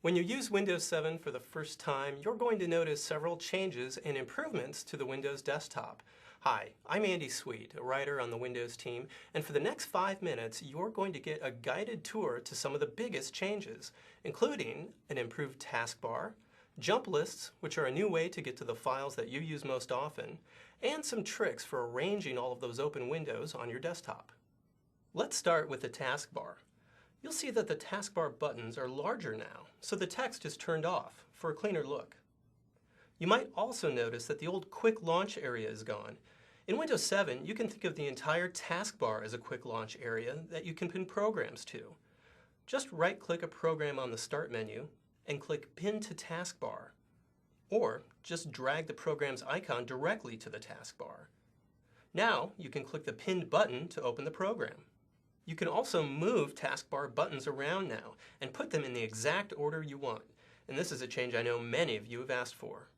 When you use Windows 7 for the first time, you're going to notice several changes and improvements to the Windows desktop. Hi, I'm Andy Sweet, a writer on the Windows team, and for the next 5 minutes, you're going to get a guided tour to some of the biggest changes, including an improved taskbar, jump lists, which are a new way to get to the files that you use most often, and some tricks for arranging all of those open windows on your desktop. Let's start with the taskbar. You'll see that the taskbar buttons are larger now, so the text is turned off for a cleaner look. You might also notice that the old Quick Launch area is gone. In Windows 7, you can think of the entire taskbar as a Quick Launch area that you can pin programs to. Just right-click a program on the Start menu and click Pin to Taskbar, or just drag the program's icon directly to the taskbar. Now you can click the pinned button to open the program. You can also move taskbar buttons around now and put them in the exact order you want. And this is a change I know many of you have asked for.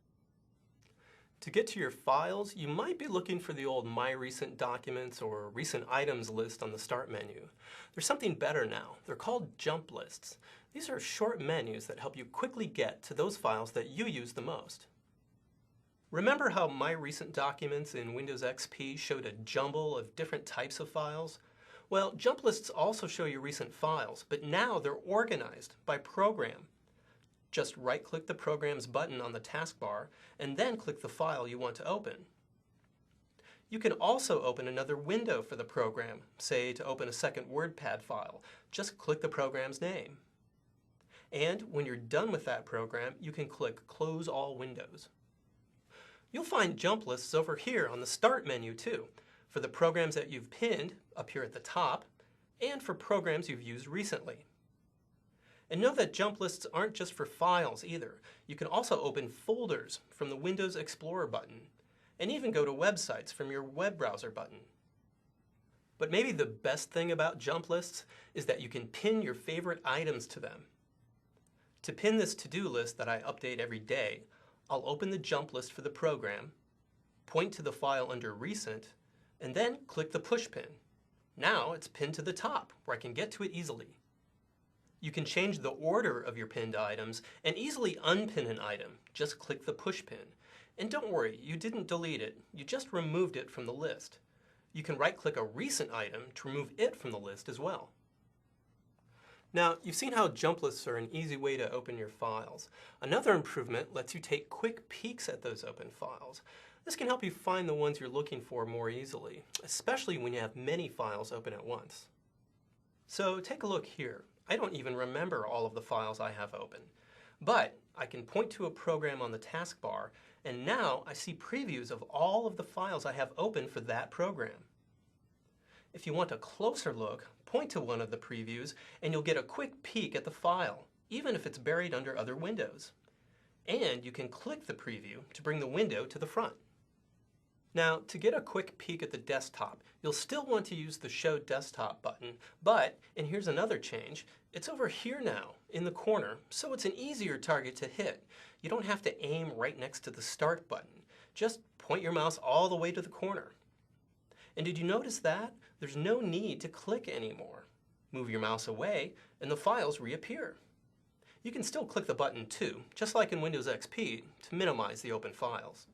To get to your files, you might be looking for the old My Recent Documents or Recent Items list on the Start menu. There's something better now. They're called jump lists. These are short menus that help you quickly get to those files that you use the most. Remember how My Recent Documents in Windows XP showed a jumble of different types of files? Well, jump lists also show you recent files, but now they're organized by program. Just right-click the Programs button on the taskbar and then click the file you want to open. You can also open another window for the program, say to open a second WordPad file. Just click the program's name. And when you're done with that program, you can click Close All Windows. You'll find jump lists over here on the Start menu too, for the programs that you've pinned up here at the top, and for programs you've used recently. And know that jump lists aren't just for files either. You can also open folders from the Windows Explorer button, and even go to websites from your web browser button. But maybe the best thing about jump lists is that you can pin your favorite items to them. To pin this to-do list that I update every day, I'll open the jump list for the program, point to the file under Recent, and then click the push pin. Now it's pinned to the top, where I can get to it easily. You can change the order of your pinned items and easily unpin an item. Just click the push pin. And don't worry, you didn't delete it, you just removed it from the list. You can right-click a recent item to remove it from the list as well. Now, you've seen how jump lists are an easy way to open your files. Another improvement lets you take quick peeks at those open files. This can help you find the ones you're looking for more easily, especially when you have many files open at once. So take a look here. I don't even remember all of the files I have open, but I can point to a program on the taskbar, and now I see previews of all of the files I have open for that program. If you want a closer look, point to one of the previews and you'll get a quick peek at the file, even if it's buried under other windows. And you can click the preview to bring the window to the front. Now, to get a quick peek at the desktop, you'll still want to use the Show Desktop button, but, and here's another change, it's over here now, in the corner, so it's an easier target to hit. You don't have to aim right next to the Start button. Just point your mouse all the way to the corner. And did you notice that? There's no need to click anymore. Move your mouse away, and the files reappear. You can still click the button too, just like in Windows XP, to minimize the open files.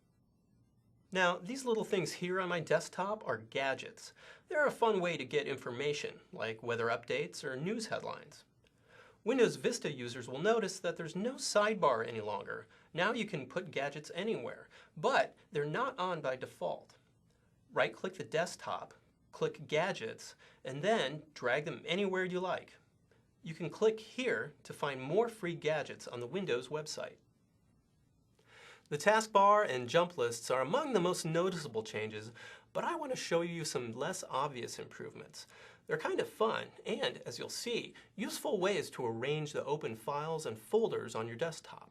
Now, these little things here on my desktop are gadgets. They're a fun way to get information, like weather updates or news headlines. Windows Vista users will notice that there's no sidebar any longer. Now you can put gadgets anywhere, but they're not on by default. Right-click the desktop, click Gadgets, and then drag them anywhere you like. You can click here to find more free gadgets on the Windows website. The taskbar and jump lists are among the most noticeable changes, but I want to show you some less obvious improvements. They're kind of fun and, as you'll see, useful ways to arrange the open files and folders on your desktop.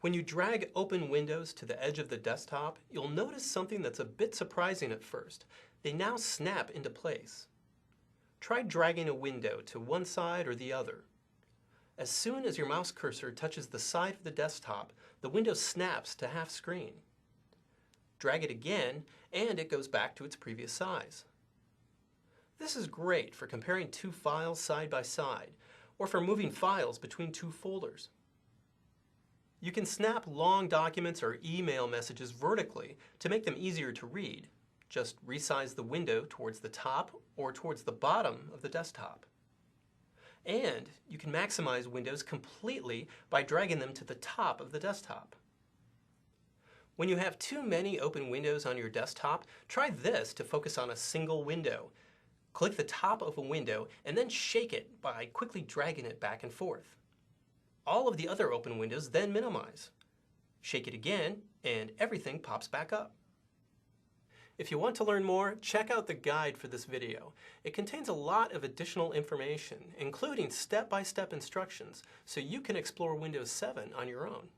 When you drag open windows to the edge of the desktop, you'll notice something that's a bit surprising at first. They now snap into place. Try dragging a window to one side or the other. As soon as your mouse cursor touches the side of the desktop, the window snaps to half screen. Drag it again, and it goes back to its previous size. This is great for comparing two files side by side, or for moving files between two folders. You can snap long documents or email messages vertically to make them easier to read. Just resize the window towards the top or towards the bottom of the desktop. And you can maximize windows completely by dragging them to the top of the desktop. When you have too many open windows on your desktop, try this to focus on a single window. Click the top of a window and then shake it by quickly dragging it back and forth. All of the other open windows then minimize. Shake it again and everything pops back up. If you want to learn more, check out the guide for this video. It contains a lot of additional information, including step-by-step instructions, so you can explore Windows 7 on your own.